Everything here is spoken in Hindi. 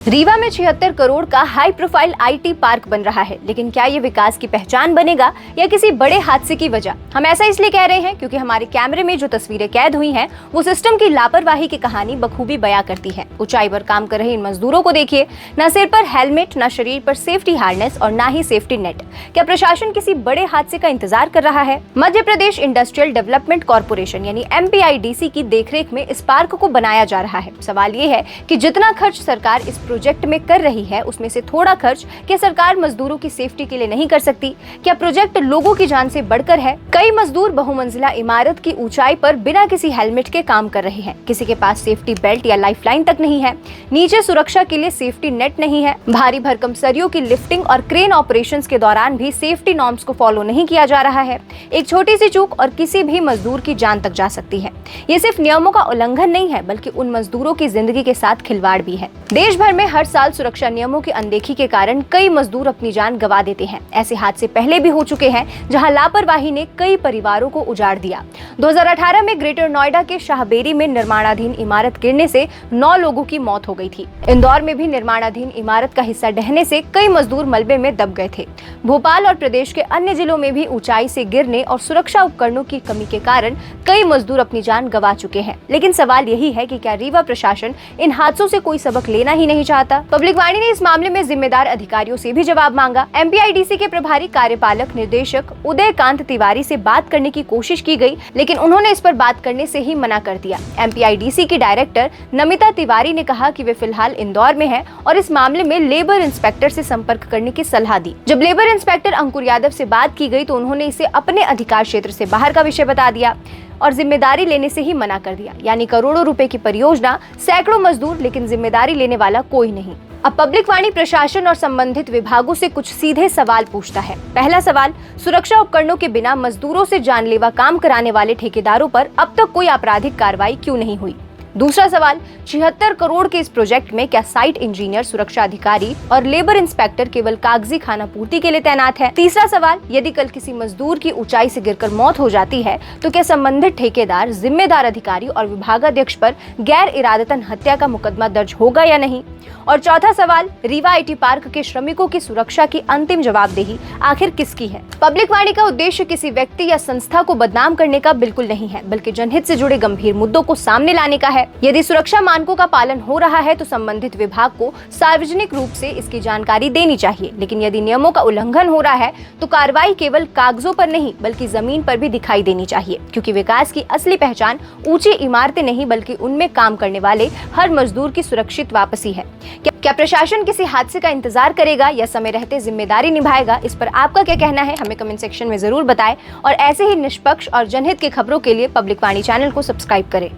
रीवा में 76 करोड़ का हाई प्रोफाइल आईटी पार्क बन रहा है, लेकिन क्या ये विकास की पहचान बनेगा या किसी बड़े हादसे की वजह? हम ऐसा इसलिए कह रहे हैं क्योंकि हमारे कैमरे में जो तस्वीरें कैद हुई हैं, वो सिस्टम की लापरवाही की कहानी बखूबी बयां करती है। ऊंचाई पर काम कर रहे इन मजदूरों को देखिए, न सिर पर हेलमेट, न शरीर पर सेफ्टी हार्नेस और न ही सेफ्टी नेट। क्या प्रशासन किसी बड़े हादसे का इंतजार कर रहा है? Madhya Pradesh industrial development corporation यानी MPIDC की देखरेख में इस पार्क को बनाया जा रहा है। सवाल ये है कि जितना खर्च सरकार इस प्रोजेक्ट में कर रही है, उसमें से थोड़ा खर्च क्या सरकार मजदूरों की सेफ्टी के लिए नहीं कर सकती? क्या प्रोजेक्ट लोगों की जान से बढ़कर है? कई मजदूर बहुमंजिला इमारत की ऊंचाई पर बिना किसी हेलमेट के काम कर रहे हैं। किसी के पास सेफ्टी बेल्ट या लाइफलाइन तक नहीं है। नीचे सुरक्षा के लिए सेफ्टी नेट नहीं है। भारी भरकम सरियों की लिफ्टिंग और क्रेन ऑपरेशंस के दौरान भी सेफ्टी नॉर्म्स को फॉलो नहीं किया जा रहा है। एक छोटी सी चूक और किसी भी मजदूर की जान तक जा सकती है। ये सिर्फ नियमों का उल्लंघन नहीं है, बल्कि उन मजदूरों की जिंदगी के साथ खिलवाड़ भी है। देश भर में हर साल सुरक्षा नियमों की अनदेखी के कारण कई मजदूर अपनी जान गंवा देते हैं। ऐसे हादसे पहले भी हो चुके हैं, जहां लापरवाही ने कई परिवारों को उजाड़ दिया। 2018 में ग्रेटर नोएडा के शाहबेरी में निर्माणाधीन इमारत गिरने से 9 लोगों की मौत हो गई थी। इंदौर में भी निर्माणाधीन इमारत का हिस्सा ढहने से कई मजदूर मलबे में दब गए थे। भोपाल और प्रदेश के अन्य जिलों में भी ऊंचाई से गिरने और सुरक्षा उपकरणों की कमी के कारण कई मजदूर अपनी जान गंवा चुके हैं। लेकिन सवाल यही है कि क्या रीवा प्रशासन इन हादसों से कोई सबक लेना ही नहीं चाहता? पब्लिक वाणी ने इस मामले में जिम्मेदार अधिकारियों से भी जवाब मांगा। MPIDC के प्रभारी कार्यपालक निदेशक उदयकांत तिवारी से बात करने की कोशिश की गई, लेकिन उन्होंने इस पर बात करने से ही मना कर दिया। MPIDC की डायरेक्टर नमिता तिवारी ने कहा कि वे फिलहाल इंदौर में हैं और इस मामले में लेबर इंस्पेक्टर से संपर्क करने की सलाह दी। जब लेबर इंस्पेक्टर अंकुर यादव से बात की गई तो उन्होंने इसे अपने अधिकार क्षेत्र से बाहर का विषय बता दिया और जिम्मेदारी लेने से ही मना कर दिया। यानी करोड़ों रुपए की परियोजना, सैकड़ों मजदूर, लेकिन जिम्मेदारी लेने वाला कोई नहीं। अब पब्लिक वाणी प्रशासन और संबंधित विभागों से कुछ सीधे सवाल पूछता है। पहला सवाल, सुरक्षा उपकरणों के बिना मजदूरों से जानलेवा काम कराने वाले ठेकेदारों पर अब तक कोई आपराधिक कार्रवाई क्यों नहीं हुई? दूसरा सवाल, 76 करोड़ के इस प्रोजेक्ट में क्या साइट इंजीनियर, सुरक्षा अधिकारी और लेबर इंस्पेक्टर केवल कागजी खानापूर्ति के लिए तैनात है? तीसरा सवाल, यदि कल किसी मजदूर की ऊंचाई से गिरकर मौत हो जाती है तो क्या संबंधित ठेकेदार, जिम्मेदार अधिकारी और विभागाध्यक्ष पर गैर इरादतन हत्या का मुकदमा दर्ज होगा या नहीं? और चौथा सवाल, रीवा IT पार्क के श्रमिकों की सुरक्षा की अंतिम जवाबदेही आखिर किसकी है? पब्लिक वाणी का उद्देश्य किसी व्यक्ति या संस्था को बदनाम करने का बिल्कुल नहीं है, बल्कि जनहित से जुड़े गंभीर मुद्दों को सामने लाने का है। यदि सुरक्षा मानकों का पालन हो रहा है तो संबंधित विभाग को सार्वजनिक रूप से इसकी जानकारी देनी चाहिए, लेकिन यदि नियमों का उल्लंघन हो रहा है तो कार्रवाई केवल कागजों पर नहीं बल्कि जमीन पर भी दिखाई देनी चाहिए, क्योंकि विकास की असली पहचान ऊंची इमारतें नहीं बल्कि उनमें काम करने वाले हर मजदूर की सुरक्षित वापसी है। क्या प्रशासन किसी हादसे का इंतजार करेगा या समय रहते जिम्मेदारी निभाएगा? इस पर आपका क्या कहना है, हमें कमेंट सेक्शन में जरूर बताएं और ऐसे ही निष्पक्ष और जनहित की खबरों के लिए पब्लिक वाणी चैनल को सब्सक्राइब करें।